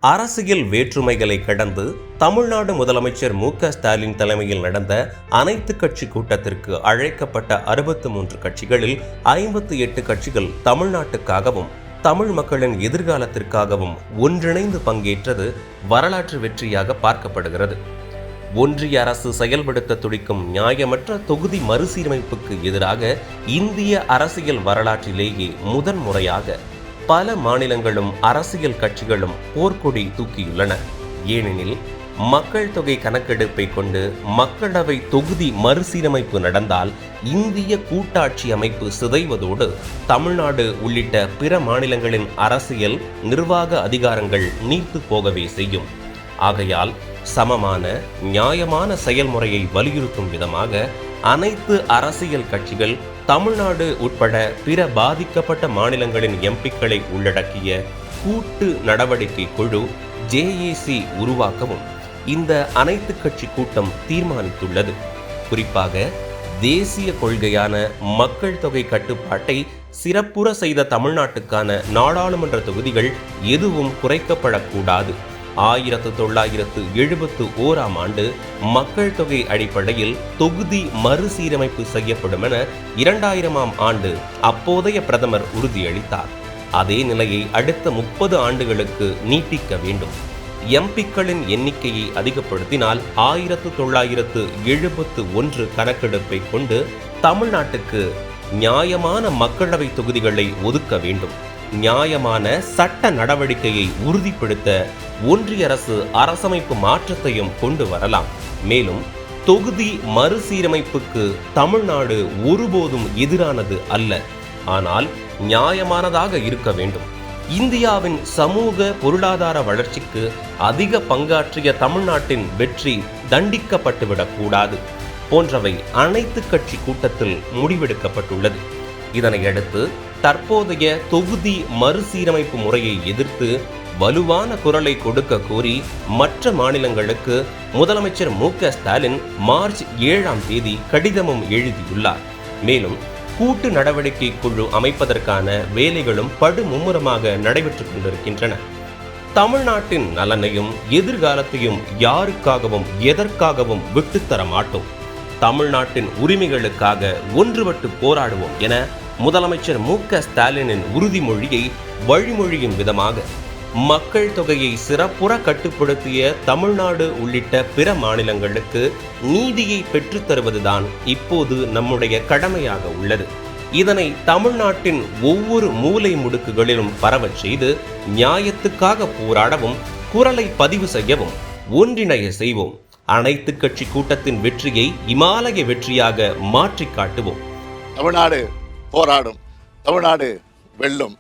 அரசியல் வேற்றுமைகளை கடந்து தமிழ்நாடு முதலமைச்சர் மு.க.ஸ்டாலின் தலைமையில் நடந்த அனைத்து கட்சி கூட்டத்திற்கு அழைக்கப்பட்ட 63 கட்சிகளில் 58 கட்சிகள் தமிழ்நாட்டுக்காகவும் தமிழ் மக்களின் எதிர்காலத்திற்காகவும் ஒன்றிணைந்து பங்கேற்றது வரலாற்று வெற்றியாக பார்க்கப்படுகிறது. ஒன்றிய அரசு செயல்படுத்த துடிக்கும் நியாயமற்ற தொகுதி மறுசீரமைப்புக்கு எதிராக இந்திய அரசியல் வரலாற்றிலேயே முதன்முறையாக பல மாநிலங்களும் அரசியல் கட்சிகளும் போர்க்கொடி தூக்கியுள்ளன. ஏனெனில் மக்கள் தொகை கணக்கெடுப்பை கொண்டு மக்களவை தொகுதி மறுசீரமைப்பு நடந்தால் இந்திய கூட்டாட்சி அமைப்பு சிதைவதோடு தமிழ்நாடு உள்ளிட்ட பிற மாநிலங்களின் அரசியல் நிர்வாக அதிகாரங்கள் நீர்த்து போகவே செய்யும். ஆகையால் சமமான நியாயமான செயல்முறையை வலியுறுத்தும் விதமாக அனைத்து அரசியல் கட்சிகள் தமிழ்நாடு உட்பட பிற பாதிக்கப்பட்ட மாநிலங்களின் எம்பிக்களை உள்ளடக்கிய கூட்டு நடவடிக்கை குழு JAC உருவாக்கவும் இந்த அனைத்து கட்சி கூட்டம் தீர்மானித்துள்ளது. குறிப்பாக தேசிய கொள்கையான மக்கள் தொகை கட்டுப்பாட்டை சிறப்புற செய்த தமிழ்நாட்டுக்கான நாடாளுமன்ற தொகுதிகள் எதுவும் குறைக்கப்படக்கூடாது. 1971ஆம் ஆண்டு மக்கள் தொகை அடிப்படையில் தொகுதி மறுசீரமைப்பு செய்யப்படும் என 2000ஆம் ஆண்டு அப்போதைய பிரதமர் உறுதியளித்தார். அதே நிலையை அடுத்த 30 ஆண்டுகளுக்கு நீட்டிக்க வேண்டும். எம்பிக்களின் எண்ணிக்கையை அதிகப்படுத்தினால் 1971 கணக்கெடுப்பை கொண்டு தமிழ்நாட்டுக்கு நியாயமான மக்களவை தொகுதிகளை ஒதுக்க வேண்டும். நியாயமான சட்ட நடவடிக்கையை உறுதிப்படுத்த ஒன்றிய அரசு அரசமைப்பு மாற்றத்தையும் கொண்டு வரலாம். மேலும் தொகுதி மறுசீரமைப்புக்கு தமிழ்நாடு ஒருபோதும் எதிரானது அல்ல, ஆனால் நியாயமானதாக இருக்க வேண்டும். இந்தியாவின் சமூக பொருளாதார வளர்ச்சிக்கு அதிக பங்காற்றிய தமிழ்நாட்டின் வெற்றி தண்டிக்கப்பட்டுவிடக்கூடாது போன்றவை அனைத்து கட்சி கூட்டத்தில் முடிவெடுக்கப்பட்டுள்ளது. இதனையடுத்து தற்போதைய தொகுதி மறுசீரமைப்பு முறையை எதிர்த்து வலுவான குரலை கொடுக்க கோரி மற்ற மாநிலங்களுக்கு முதலமைச்சர் மு.க.ஸ்டாலின் மார்ச் 7ஆம் தேதி கடிதமும் எழுதியுள்ளார். மேலும் கூட்டு நடவடிக்கை குழு அமைப்பதற்கான வேலைகளும் படுமும்முரமாக நடைபெற்றுக் கொண்டிருக்கின்றன. தமிழ்நாட்டின் நலனையும் எதிர்காலத்தையும் யாருக்காகவும் எதற்காகவும் விட்டுத்தர மாட்டோம். தமிழ்நாட்டின் உரிமைகளுக்காக ஒன்றுபட்டு போராடுவோம் என முதலமைச்சர் மு.க.ஸ்டாலினின் உறுதிமொழியை வழிமொழியும் விதமாக மக்கள் தொகையை சிறப்புற கட்டுப்படுத்திய தமிழ்நாடு உள்ளிட்ட பிற மாநிலங்களுக்கு நீதியை பெற்றுத்தருவதுதான் இப்போது நம்முடைய கடமையாக உள்ளது. இதனை தமிழ்நாட்டின் ஒவ்வொரு மூலை முடுக்குகளிலும் பரவச் செய்து நியாயத்துக்காக போராடவும் குரலை பதிவு செய்யவும் ஒன்றிணைய செய்வோம். அனைத்து கட்சி கூட்டத்தின் வெற்றியை இமாலய வெற்றியாக மாற்றி காட்டுவோம். தமிழ்நாடு போராடும், தமிழ்நாடு வெல்லும்.